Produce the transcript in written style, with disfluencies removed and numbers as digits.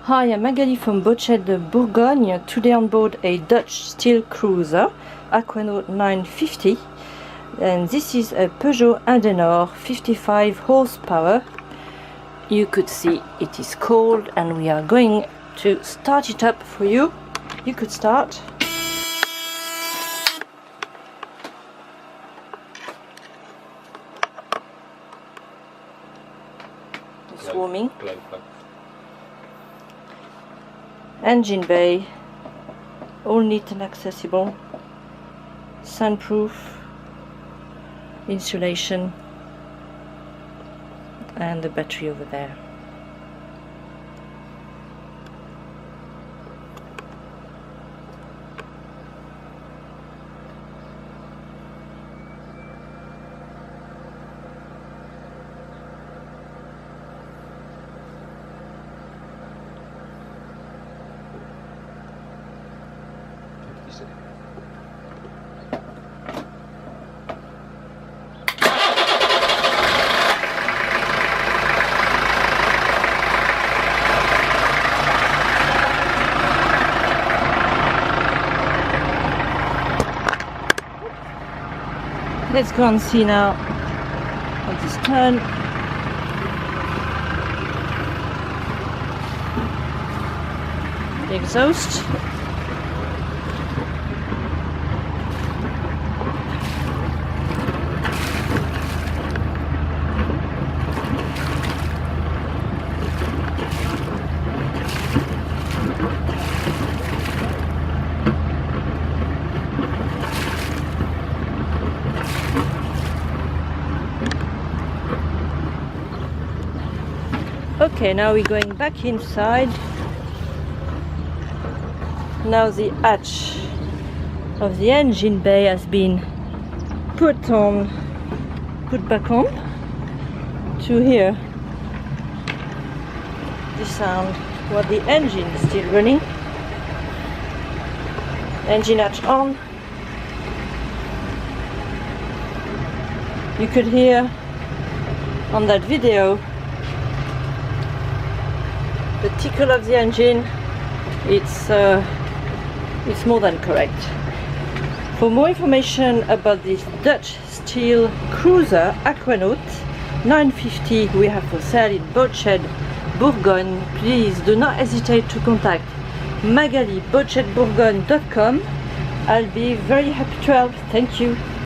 Hi, I'm Magali from Boatshed, Bourgogne. Today on board a Dutch steel cruiser, Aquanaut 950, and this is a Peugeot Indenor 55 horsepower. You could see it is cold and we are going to start it up for you. You could start. It's warming. Engine bay, all neat and accessible, sunproof, insulation, and the battery over there. Let's go and see now what this turn. The exhaust. Okay, now we're going back inside. Now the hatch of the engine bay has been put back on to hear the sound while the engine is still running. Engine hatch on. You could hear on that video the tickle of the engine. It's more than correct. For more information about this Dutch steel cruiser Aquanaut 950 we have for sale in Boatshed, Bourgogne, please do not hesitate to contact Magali, boatshedbourgogne.com. I'll be very happy to help. Thank you.